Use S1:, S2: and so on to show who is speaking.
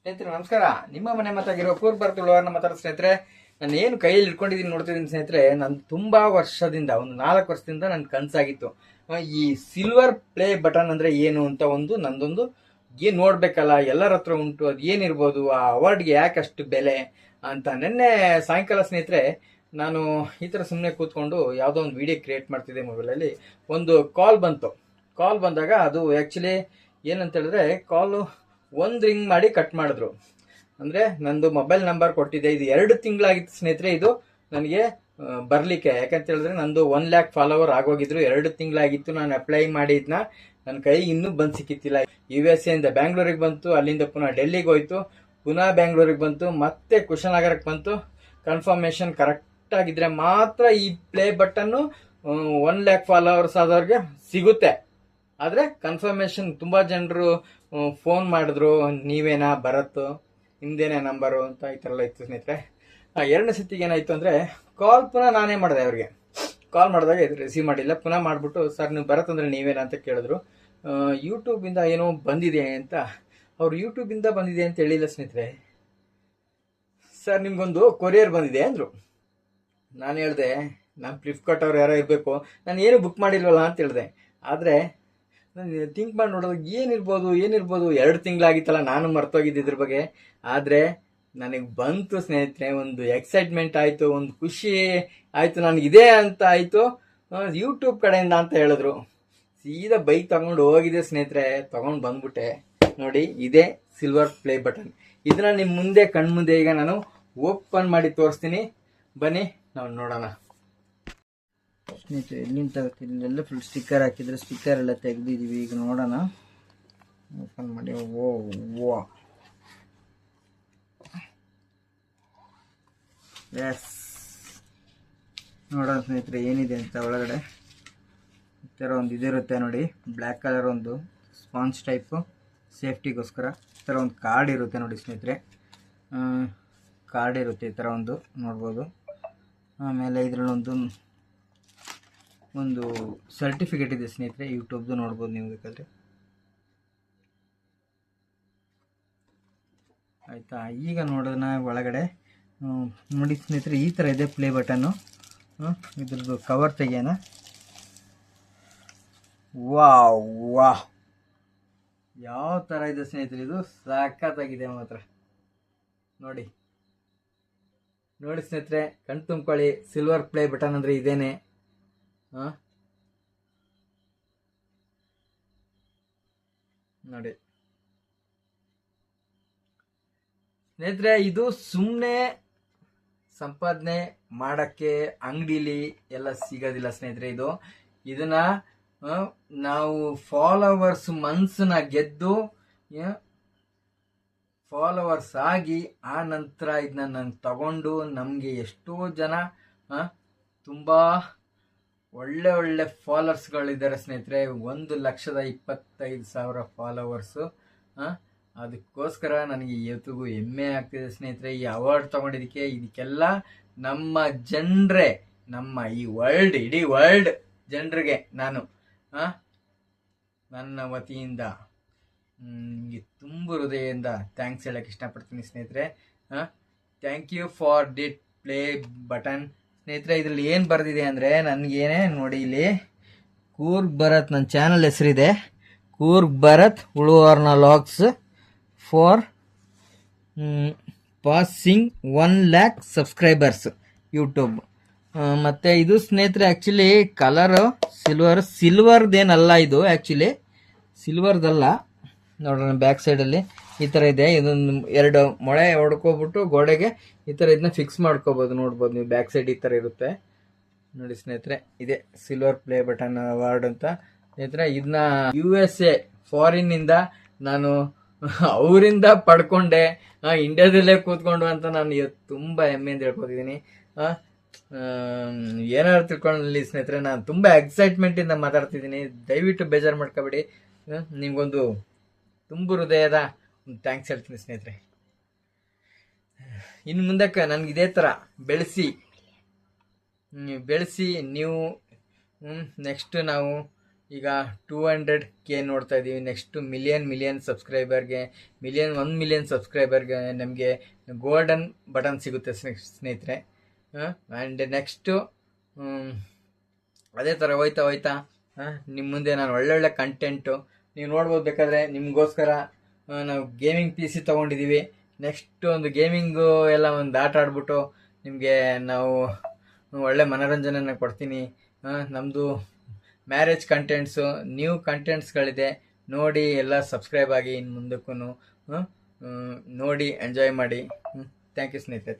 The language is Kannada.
S1: ಸ್ನೇಹಿತರೆ ನಮಸ್ಕಾರ. ನಿಮ್ಮ ಮನೆ ಮಾತಾಗಿರೋ ಕೂರ್ ಬರ್ತುಳ್ಳವರನ್ನ ಮಾತಾಡೋ ಸ್ನೇಹಿತರೆ. ನಾನು ಏನು ಕೈಯಲ್ಲಿ ಇಟ್ಕೊಂಡಿದ್ದೀನಿ ನೋಡ್ತಿದ್ದೀನಿ ಸ್ನೇಹಿತರೆ. ನಾನು ತುಂಬಾ ವರ್ಷದಿಂದ ಒಂದು 4 ವರ್ಷದಿಂದ ನನ್ನ ಕನಸಾಗಿತ್ತು ಈ ಸಿಲ್ವರ್ ಪ್ಲೇ ಬಟನ್ ಅಂದ್ರೆ ಏನು ಅಂತ ನಂದೊಂದು ಏನ್ ನೋಡ್ಬೇಕಲ್ಲ, ಎಲ್ಲರ ಹತ್ರ ಉಂಟು, ಅದು ಏನಿರ್ಬೋದು, ಆ ಅವಾರ್ಡ್ಗೆ ಯಾಕೆ ಅಷ್ಟು ಬೆಲೆ ಅಂತ. ನಿನ್ನೆ ಸಾಯಂಕಾಲ ಸ್ನೇಹಿತರೆ ನಾನು ಈ ತರ ಸುಮ್ಮನೆ ಕೂತ್ಕೊಂಡು ಯಾವುದೋ ಒಂದು ವಿಡಿಯೋ ಕ್ರಿಯೇಟ್ ಮಾಡ್ತಿದ್ದೆ ಮೊಬೈಲಲ್ಲಿ. ಒಂದು ಕಾಲ್ ಬಂತು. ಕಾಲ್ ಬಂದಾಗ ಅದು ಆ್ಯಕ್ಚುಲಿ ಏನಂತ ಹೇಳಿದ್ರೆ, ಕಾಲು ಒಂದು ರಿಂಗ್ ಮಾಡಿ ಕಟ್ ಮಾಡಿದ್ರು. ಅಂದರೆ ನಂದು ಮೊಬೈಲ್ ನಂಬರ್ ಕೊಟ್ಟಿದ್ದೆ. ಇದು 2 ತಿಂಗಳಾಗಿತ್ತು ಸ್ನೇಹಿತರೆ ಇದು ನನಗೆ ಬರಲಿಕ್ಕೆ. ಯಾಕಂತ ಹೇಳಿದ್ರೆ ನಂದು 1 ಲ್ಯಾಕ್ ಫಾಲೋವರ್ ಆಗೋಗಿದ್ರು. 2 ತಿಂಗಳಾಗಿತ್ತು ನಾನು ಅಪ್ಲೈ ಮಾಡಿದ್ನ. ನನ್ನ ಕೈಗೆ ಇನ್ನೂ ಬಂದು ಸಿಕ್ಕಿತ್ತಿಲ್ಲ. USA ಇಂದ ಬ್ಯಾಂಗ್ಳೂರಿಗೆ ಬಂತು, ಅಲ್ಲಿಂದ ಪುನಃ ಡೆಲ್ಲಿಗೆ ಹೋಯ್ತು, ಪುನಃ ಬ್ಯಾಂಗ್ಳೂರಿಗೆ ಬಂತು, ಮತ್ತೆ ಕುಶನಗರಕ್ಕೆ ಬಂತು. ಕನ್ಫರ್ಮೇಶನ್ ಕರೆಕ್ಟ್ ಆಗಿದ್ರೆ ಮಾತ್ರ ಈ ಪ್ಲೇ ಬಟನ್ನು 1 ಲ್ಯಾಕ್ ಫಾಲೋವರ್ಸ್ ಆದವ್ರಿಗೆ ಸಿಗುತ್ತೆ. ಆದರೆ ಕನ್ಫರ್ಮೇಶನ್ ತುಂಬ ಜನರು ಫೋನ್ ಮಾಡಿದ್ರು, ನೀವೇನಾ ಭರತ್, ನಿಮ್ದೇನೇ ನಂಬರು ಅಂತ ಈ ಥರ ಎಲ್ಲ ಇತ್ತು ಸ್ನೇಹಿತರೆ. 2ನೇ ಸತಿಗೆ ಏನಾಯ್ತು ಅಂದರೆ, ಕಾಲ್ ಪುನಃ ನಾನೇ ಮಾಡಿದೆ ಅವ್ರಿಗೆ. ಕಾಲ್ ಮಾಡಿದಾಗ ಇದು ರಿಸೀವ್ ಮಾಡಿಲ್ಲ. ಪುನಃ ಮಾಡಿಬಿಟ್ಟು, ಸರ್ ನೀವು ಭರತ್ ಅಂದರೆ ನೀವೇನಾ ಅಂತ ಕೇಳಿದ್ರು. ಯೂಟ್ಯೂಬಿಂದ ಏನೋ ಬಂದಿದೆ ಅಂತ. ಅವ್ರು ಯೂಟ್ಯೂಬಿಂದ ಬಂದಿದೆ ಅಂತ ಹೇಳಿಲ್ಲ ಸ್ನೇಹಿತರೆ. ಸರ್ ನಿಮ್ಗೊಂದು ಕೊರಿಯರ್ ಬಂದಿದೆ ಅಂದರು. ನಾನು ಹೇಳಿದೆ, ನಾನು ಫ್ಲಿಪ್ಕಾರ್ಟ್ ಅವ್ರು ಯಾರೋ ಇರಬೇಕು, ನಾನು ಏನು ಬುಕ್ ಮಾಡಿಲ್ವಲ್ಲ ಅಂತ ಹೇಳಿದೆ. ಆದರೆ ನಾನು ಥಿಂಕ್ ಮಾಡಿ ನೋಡೋದು ಏನಿರ್ಬೋದು 2 ತಿಂಗಳಾಗಿತ್ತಲ್ಲ, ನಾನು ಮರ್ತೋಗಿದ್ದೆ ಇದ್ರ ಬಗ್ಗೆ. ಆದರೆ ನನಗೆ ಬಂತು ಸ್ನೇಹಿತರೆ, ಒಂದು ಎಕ್ಸೈಟ್ಮೆಂಟ್ ಆಯಿತು, ಒಂದು ಖುಷಿ ಆಯಿತು, ನನಗಿದೆ ಅಂತ ಆಯಿತು. ಯೂಟ್ಯೂಬ್ ಕಡೆಯಿಂದ ಅಂತ ಹೇಳಿದ್ರು. ಸೀದಾ ಬೈಕ್ ತಗೊಂಡು ಹೋಗಿದೆ ಸ್ನೇಹಿತರೆ, ತಗೊಂಡು ಬಂದ್ಬಿಟ್ಟೆ. ನೋಡಿ, ಇದೇ ಸಿಲ್ವರ್ ಪ್ಲೇ ಬಟನ್. ಇದನ್ನ ನಿಮ್ಮ ಮುಂದೆ ಕಣ್ಮುಂದೆ ಈಗ ನಾನು ಓಪನ್ ಮಾಡಿ ತೋರಿಸ್ತೀನಿ. ಬನ್ನಿ ನಾವು ನೋಡೋಣ.
S2: ಸ್ನೇಹಿತರೆ ಎಲ್ಲಿಂದ ತಗೋತೀನಿ, ಎಲ್ಲ ಫುಲ್ ಸ್ಟಿಕ್ಕರ್ ಹಾಕಿದ್ರೆ ಸ್ಟಿಕ್ಕರ್ ಎಲ್ಲ ತೆಗೆದಿದ್ದೀವಿ. ಈಗ ನೋಡೋಣ, ಓಪನ್ ಮಾಡಿ. ಓ ಎಸ್, ನೋಡೋಣ ಸ್ನೇಹಿತರೆ ಏನಿದೆ ಅಂತ. ಒಳಗಡೆ ಈ ಥರ ಒಂದು ಇದಿರುತ್ತೆ ನೋಡಿ, ಬ್ಲ್ಯಾಕ್ ಕಲರ್ ಒಂದು ಸ್ಪಾಂಜ್ ಟೈಪು, ಸೇಫ್ಟಿಗೋಸ್ಕರ. ಈ ಥರ ಒಂದು ಕಾರ್ಡ್ ಇರುತ್ತೆ ನೋಡಿ ಸ್ನೇಹಿತರೆ, ಕಾರ್ಡ್ ಇರುತ್ತೆ ಈ ಥರ ಒಂದು, ನೋಡ್ಬೋದು. ಆಮೇಲೆ ಇದರಲ್ಲೊಂದು ಸರ್ಟಿಫಿಕೇಟ್ ಇದೆ ಸ್ನೇಹಿತರೆ, ಯೂಟ್ಯೂಬ್ದು, ನೋಡ್ಬೋದು ನೀವು ಬೇಕಾದರೆ. ಆಯಿತಾ, ಈಗ ನೋಡೋಣ ಒಳಗಡೆ. ನೋಡಿ ಸ್ನೇಹಿತರೆ, ಈ ಥರ ಇದೆ ಪ್ಲೇ ಬಟನ್ನು. ಇದ್ರದ್ದು ಕವರ್ ತೆಗಿಯೋಣ. ವಾಹ್, ಯಾವ ಥರ ಇದೆ ಸ್ನೇಹಿತರೆ, ಇದು ಸಖತ್ತಾಗಿದೆ ಮಾತ್ರ. ನೋಡಿ ಸ್ನೇಹಿತರೆ, ಕಣ್ ತುಂಬ್ಕೊಳ್ಳಿ. ಸಿಲ್ವರ್ ಪ್ಲೇ ಬಟನ್ ಅಂದರೆ ಇದೇನೆ. ನೋಡಿ ಸ್ನೇಹಿತರೆ, ಇದು ಸುಮ್ಮನೆ ಸಂಪಾದನೆ ಮಾಡಕ್ಕೆ ಅಂಗಡಿಲಿ ಎಲ್ಲ ಸಿಗೋದಿಲ್ಲ ಸ್ನೇಹಿತರೆ. ಇದನ್ನ ನಾವು ಫಾಲೋವರ್ಸ್ ಮನ್ಸನ್ನ ಗೆದ್ದು, ಫಾಲೋವರ್ಸ್ ಆಗಿ, ಆ ನಂತರ ಇದನ್ನ ನಾನು ತಗೊಂಡು, ನಮಗೆ ಎಷ್ಟೋ ಜನ ತುಂಬಾ ಒಳ್ಳೆ ಫಾಲೋವರ್ಸ್ಗಳಿದ್ದಾರೆ ಸ್ನೇಹಿತರೆ. 1,25,000 ಫಾಲೋವರ್ಸು. ಅದಕ್ಕೋಸ್ಕರ ನನಗೆ ಇವತ್ತಿಗೂ ಹೆಮ್ಮೆ ಆಗ್ತಿದೆ ಸ್ನೇಹಿತರೆ, ಈ ಅವಾರ್ಡ್ ತಗೊಂಡಿದ್ದಕ್ಕೆ. ಇದಕ್ಕೆಲ್ಲ ನಮ್ಮ ಜನರೇ, ನಮ್ಮ ಈ ಇಡೀ ವರ್ಲ್ಡ್ ಜನರಿಗೆ ನಾನು ನನ್ನ ವತಿಯಿಂದ ತುಂಬ ಹೃದಯದಿಂದ ಥ್ಯಾಂಕ್ಸ್ ಹೇಳಕ್ಕೆ ಇಷ್ಟಪಡ್ತೀನಿ ಸ್ನೇಹಿತರೆ. Thank you for that play button. ಸ್ನೇಹಿತರೆ, ಇದರಲ್ಲಿ ಏನು ಬರೆದಿದೆ ಅಂದರೆ, ನನಗೇನೆ ನೋಡಿ, ಇಲ್ಲಿ ಕೂರ್ಗ್ ಭರತ್, ನನ್ನ ಚಾನಲ್ ಹೆಸರಿದೆ, ಕೂರ್ಗ್ ಭರತ್ ಉಳುವಾರ್ನ logs for passing 1 lakh subscribers YouTube. ಮತ್ತು ಇದು ಸ್ನೇಹಿತರೆ ಆ್ಯಕ್ಚುಲಿ ಕಲರು ಸಿಲ್ವರ್ದೇನಲ್ಲ, ಇದು ಆ್ಯಕ್ಚುಲಿ ಸಿಲ್ವರ್ದಲ್ಲ. ನೋಡೋಣ, ಬ್ಯಾಕ್ ಸೈಡಲ್ಲಿ ಈ ಥರ ಇದೆ. ಇದೊಂದು 2 ಮೊಳೆ ಹೊಡ್ಕೊಬಿಟ್ಟು ಗೋಡೆಗೆ ಈ ಥರ ಇದನ್ನ ಫಿಕ್ಸ್ ಮಾಡ್ಕೋಬೋದು. ನೋಡ್ಬೋದು ನೀವು, ಬ್ಯಾಕ್ ಸೈಡ್ ಈ ಥರ ಇರುತ್ತೆ ನೋಡಿ ಸ್ನೇಹಿತರೆ. ಇದೆ ಸಿಲ್ವರ್ ಪ್ಲೇ ಬಟನ್ ಅವಾರ್ಡ್ ಅಂತ ಸ್ನೇಹಿತರೆ. ಇದನ್ನ USA ಫಾರಿನ್ನಿಂದ ನಾನು ಅವರಿಂದ ಪಡ್ಕೊಂಡೆ, ಇಂಡಿಯಾದಲ್ಲೇ ಕೂತ್ಕೊಂಡು ಅಂತ ನಾನು ಇವತ್ತು ತುಂಬ ಹೆಮ್ಮೆಯಿಂದ ಹೇಳ್ಕೊತಿದ್ದೀನಿ. ಏನಾದ್ರು ತಿಳ್ಕೊಳ್ಳಿ ಸ್ನೇಹಿತರೆ, ನಾನು ತುಂಬ ಎಕ್ಸೈಟ್ಮೆಂಟಿಂದ ಮಾತಾಡ್ತಿದ್ದೀನಿ. ದಯವಿಟ್ಟು ಬೇಜಾರು ಮಾಡ್ಕೋಬೇಡಿ. ನಿಮ್ಗೊಂದು ತುಂಬ ಹೃದಯದ ಒಂದು ಥ್ಯಾಂಕ್ಸ್ ಹೇಳ್ತೀನಿ ಸ್ನೇಹಿತರೆ. ಇನ್ನು ಮುಂದಕ್ಕೆ ನನಗೆ ಇದೇ ಥರ ಬೆಳೆಸಿ ನೀವು ನೆಕ್ಸ್ಟ್ ನಾವು
S1: ಈಗ 200K ನೋಡ್ತಾ ಇದ್ದೀವಿ. ನೆಕ್ಸ್ಟ್ ಮಿಲಿಯನ್ ಸಬ್ಸ್ಕ್ರೈಬರ್ಗೆ 1 ಮಿಲಿಯನ್ ಸಬ್ಸ್ಕ್ರೈಬರ್ಗೆ ನಮಗೆ ಗೋಲ್ಡನ್ ಬಟನ್ ಸಿಗುತ್ತೆ ಸ್ನೇಹಿತರೆ. ಆ್ಯಂಡ್ ನೆಕ್ಸ್ಟು ಅದೇ ಥರ ಹೋಯ್ತಾ ನಿಮ್ಮ ಮುಂದೆ ನಾನು ಒಳ್ಳೊಳ್ಳೆ ಕಂಟೆಂಟು ನೀವು ನೋಡ್ಬೋದು. ಬೇಕಾದರೆ ನಿಮಗೋಸ್ಕರ ನಾವು ಗೇಮಿಂಗ್ PC ತೊಗೊಂಡಿದ್ದೀವಿ. ನೆಕ್ಸ್ಟ್ ಒಂದು ಗೇಮಿಂಗು ಎಲ್ಲ ಒಂದು ಆಟ ಆಡ್ಬಿಟ್ಟು ನಿಮಗೆ ನಾವು ಒಳ್ಳೆ ಮನೋರಂಜನೆನ ಕೊಡ್ತೀನಿ. ನಮ್ಮದು ಮ್ಯಾರೇಜ್ ಕಂಟೆಂಟ್ಸು, ನ್ಯೂ ಕಂಟೆಂಟ್ಸ್ಗಳಿದೆ, ನೋಡಿ ಎಲ್ಲ ಸಬ್ಸ್ಕ್ರೈಬ್ ಆಗಿ ಇನ್ನು ಮುಂದಕ್ಕೂ ನೋಡಿ ಎಂಜಾಯ್ ಮಾಡಿ. ಥ್ಯಾಂಕ್ ಯು ಸ್ನೇಹಿತರೆ.